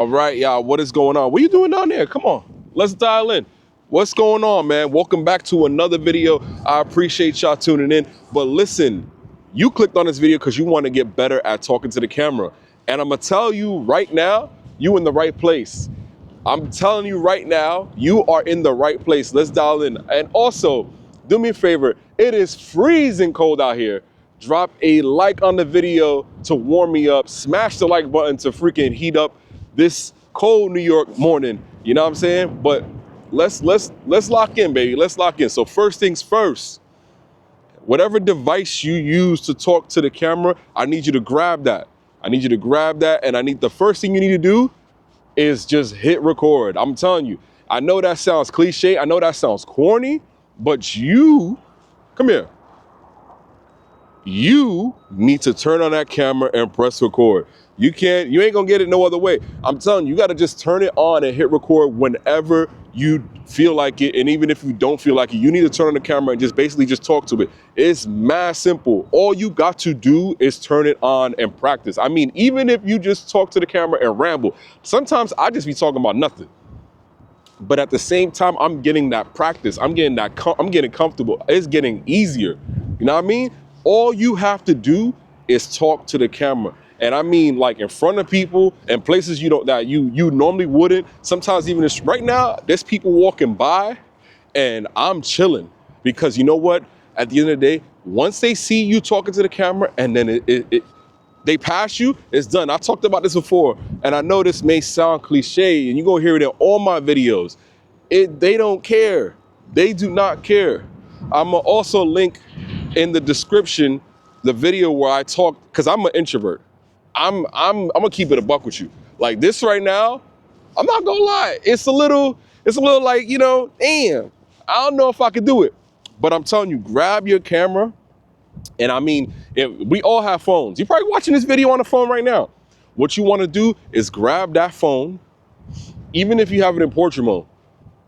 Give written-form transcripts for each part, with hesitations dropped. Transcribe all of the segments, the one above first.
All right, y'all, what is going on? What are you doing down there? Come on, let's dial in. What's going on, man? Welcome back to another video. I appreciate y'all tuning in. But listen, you clicked on this video because you want to get better at talking to the camera. And I'm going to tell you right now, you in the right place. I'm telling you right now, you are in the right place. Let's dial in. And also, do me a favor, it is freezing cold out here. Drop a like on the video to warm me up. Smash the like button to freaking heat up this cold New York morning. You know what I'm saying? But let's lock in, baby. Let's lock in. So first things first, whatever device you use to talk to the camera, I need you to grab that. I need you to grab that, and the first thing you need to do is just hit record. I'm telling you, I know that sounds cliche. I know that sounds corny, but you, come here. You need to turn on that camera and press record. You ain't gonna get it no other way. I'm telling you, you gotta just turn it on and hit record whenever you feel like it. And even if you don't feel like it, you need to turn on the camera and just basically just talk to it. It's mad simple. All you got to do is turn it on and practice. I mean, even if you just talk to the camera and ramble, sometimes I just be talking about nothing. But at the same time, I'm getting that practice. I'm getting comfortable. It's getting easier. You know what I mean? All you have to do is talk to the camera. And I mean, like in front of people and places that you normally wouldn't. Sometimes even right now, there's people walking by and I'm chilling because you know what? At the end of the day, once they see you talking to the camera and then they pass you, it's done. I talked about this before, and I know this may sound cliche, and you're gonna hear it in all my videos. They don't care. They do not care. I'm gonna also link in the description the video where I talk, because I'm an introvert. I'm gonna keep it a buck with you. Like this right now, I'm not gonna lie. It's a little like, damn, I don't know if I could do it. But I'm telling you, grab your camera. And I mean, we all have phones. You're probably watching this video on the phone right now. What you want to do is grab that phone, even if you have it in portrait mode.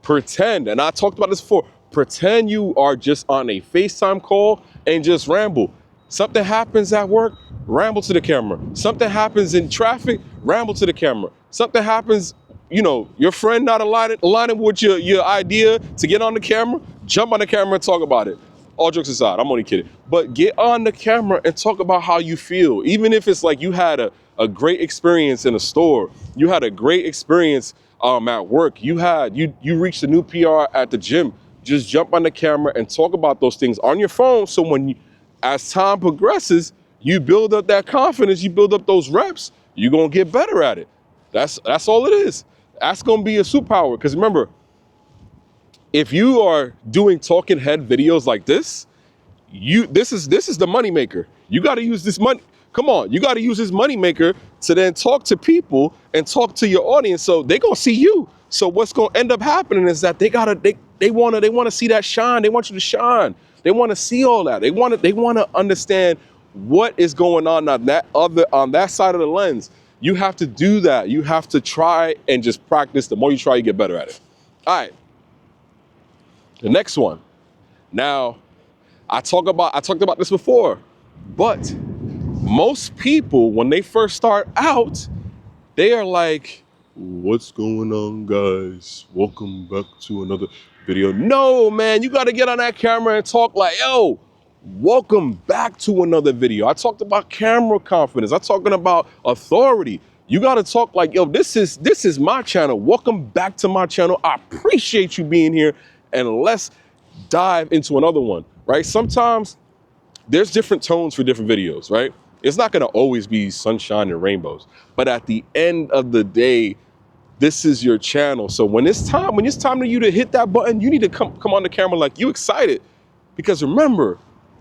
Pretend, and I talked about this before, pretend you are just on a FaceTime call and just ramble. Something happens at work, ramble to the camera. Something happens in traffic, ramble to the camera. Something happens, your friend not aligning with your idea to get on the camera, jump on the camera and talk about it. All jokes aside, I'm only kidding. But get on the camera and talk about how you feel. Even if it's like you had a great experience in a store, you had a great experience at work, you reached a new PR at the gym, just jump on the camera and talk about those things on your phone. So as time progresses, you build up that confidence, you build up those reps, you're gonna get better at it. That's all it is. That's gonna be a superpower. Because remember, if you are doing talking head videos like this, this is the money maker. You got to use this money. Come on, you got to use this money maker to then talk to people and talk to your audience. So they gonna see you. So what's gonna end up happening is that they wanna see that shine. They want you to shine. They want to see all that. They want to understand what is going on that side of the lens. You have to do that. You have to try and just practice. The more you try, you get better at it. All right. The next one. Now, I talked about this before, but most people, when they first start out, they are like, what's going on, guys? Welcome back to another video. No, man, you got to get on that camera and talk like, yo, welcome back to another video. I talked about camera confidence. I'm talking about authority. You got to talk like, yo, this is my channel. Welcome back to my channel. I appreciate you being here. And let's dive into another one, right? Sometimes there's different tones for different videos, right? It's not gonna always be sunshine and rainbows, but at the end of the day, this is your channel. So when it's time for you to hit that button, you need to come on the camera like you excited, because remember,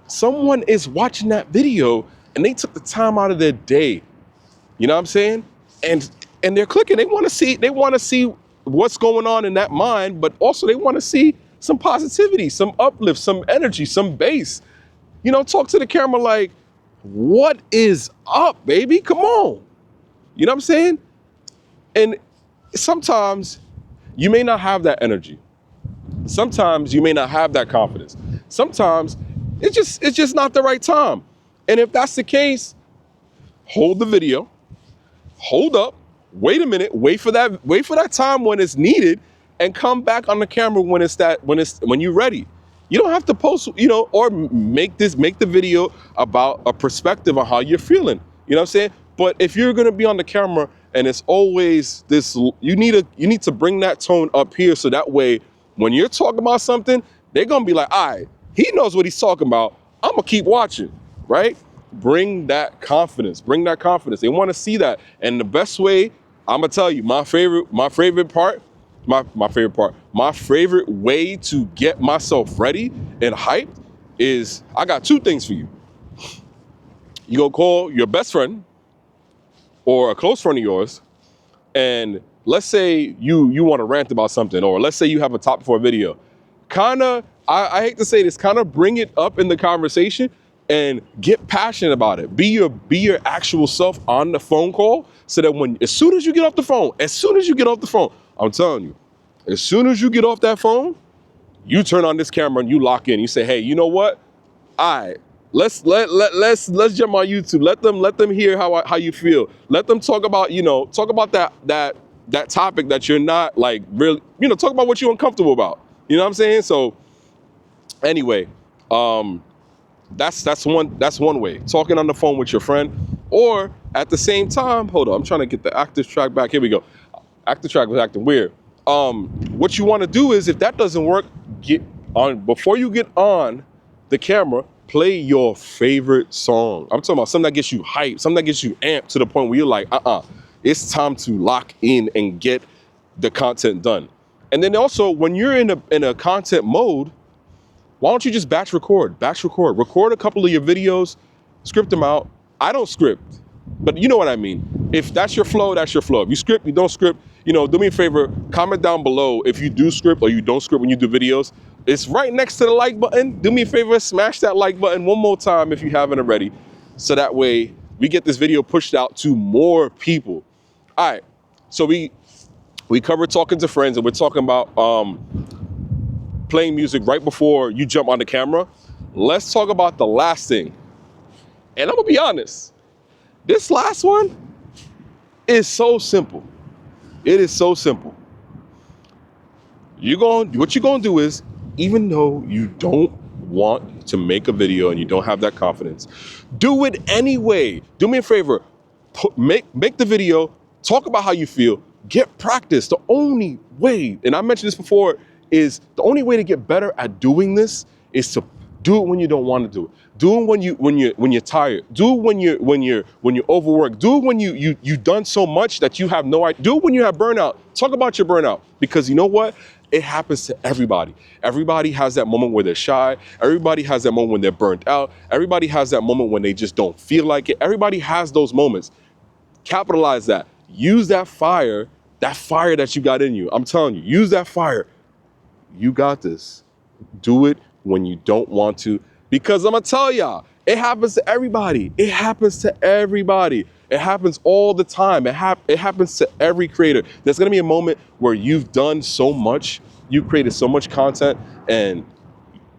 someone is watching that video and they took the time out of their day. You know what I'm saying? And they're clicking. They want to see what's going on in that mind, but also they want to see some positivity, some uplift, some energy, some bass. Talk to the camera like, what is up, baby? Come on. You know what I'm saying? And sometimes you may not have that energy. Sometimes you may not have that confidence. Sometimes it's just not the right time. And if that's the case, hold the video, hold up, Wait a minute, wait for that time when it's needed, and come back on the camera when you're ready. You don't have to post, or make the video about a perspective on how you're feeling. You know what I'm saying? But if you're gonna be on the camera and it's always this, you need to bring that tone up here, so that way when you're talking about something, they're gonna be like, all right, he knows what he's talking about. I'm gonna keep watching, right? Bring that confidence. Bring that confidence. They want to see that. And the best way, I'm gonna tell you, my favorite way to get myself ready and hyped is, I got two things for you. You go call your best friend or a close friend of yours, and let's say you want to rant about something, or let's say you have a topic for a video. I hate to say this, kind of bring it up in the conversation and get passionate about it. Be your actual self on the phone call, so that as soon as you get off the phone, I'm telling you, as soon as you get off that phone, you turn on this camera and you lock in. You say, hey, you know what? All right, let's jump on YouTube. Let them hear how you feel. Let them talk about that topic that you're not like really, talk about what you're uncomfortable about. You know what I'm saying? So anyway, that's one way. Talking on the phone with your friend, or at the same time, hold on, I'm trying to get the active track back. Here we go. Active track was acting weird. What you want to do is, if that doesn't work, before you get on the camera, play your favorite song. I'm talking about something that gets you hyped, something that gets you amped to the point where you're like, it's time to lock in and get the content done. And then also, when you're in a content mode, why don't you just batch record? Record a couple of your videos, script them out. I don't script, but you know what I mean. If that's your flow, that's your flow. If you script, you don't script, do me a favor, comment down below if you do script or you don't script when you do videos. It's right next to the like button. Do me a favor, smash that like button one more time if you haven't already, so that way we get this video pushed out to more people. All right, so we covered talking to friends, and we're talking about playing music right before you jump on the camera. Let's talk about the last thing. And I'm gonna be honest, this last one is so simple. It is so simple. What you're gonna do is, even though you don't want to make a video and you don't have that confidence, do it anyway. Do me a favor, make the video, talk about how you feel, get practice. The only way, and I mentioned this before, is the only way to get better at doing this is to do it when you don't want to do it. Do it when you're tired. Do it when you're overworked. Do it when you've done so much that you have no idea. Do it when you have burnout. Talk about your burnout, because you know what? It happens to everybody. Everybody has that moment where they're shy. Everybody has that moment when they're burnt out. Everybody has that moment when they just don't feel like it. Everybody has those moments. Capitalize that. Use that fire that you got in you. I'm telling you, use that fire. You got this. Do it when you don't want to, because I'm gonna tell y'all, it happens to everybody. It happens to everybody. It happens all the time. It happens to every creator. There's gonna be a moment where you've done so much, you've created so much content, and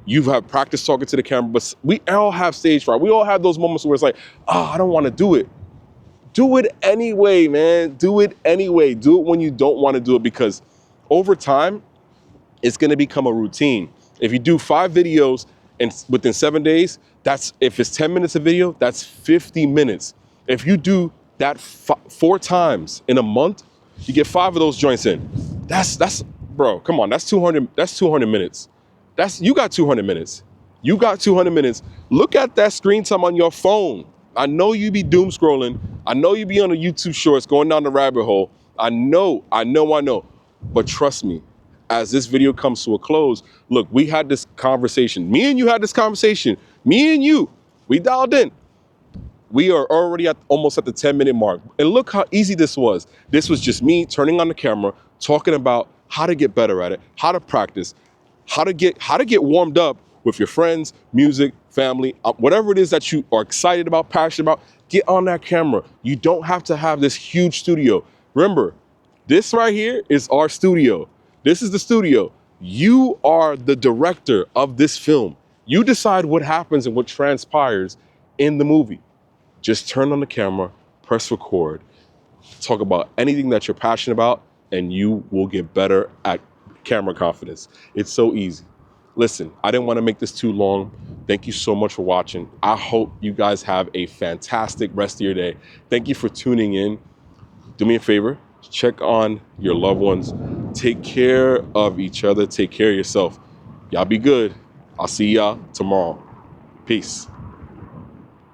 you've had practice talking to the camera, but we all have stage fright. We all have those moments where it's like, I don't wanna do it. Do it anyway, man. Do it anyway. Do it when you don't wanna do it, because over time, it's gonna become a routine. If you do 5 videos and within 7 days, if it's 10 minutes a video, that's 50 minutes. If you do that 4 times in a month, you get 5 of those joints in. That's bro, come on, that's 200 minutes. You got 200 minutes. You got 200 minutes. Look at that screen time on your phone. I know you be doom scrolling. I know you be on the YouTube shorts going down the rabbit hole. I know. But trust me, as this video comes to a close, look, we had this conversation. Me and you had this conversation. Me and you, we dialed in. We are already almost at the 10-minute mark. And look how easy this was. This was just me turning on the camera, talking about how to get better at it, how to practice, how to get warmed up with your friends, music, family, whatever it is that you are excited about, passionate about. Get on that camera. You don't have to have this huge studio. Remember, this right here is our studio. This is the studio. You are the director of this film. You decide what happens and what transpires in the movie. Just turn on the camera, press record, talk about anything that you're passionate about, and you will get better at camera confidence. It's so easy. Listen, I didn't want to make this too long. Thank you so much for watching. I hope you guys have a fantastic rest of your day. Thank you for tuning in. Do me a favor, check on your loved ones. Take care of each other. Take care of yourself. Y'all be good. I'll see y'all tomorrow. Peace.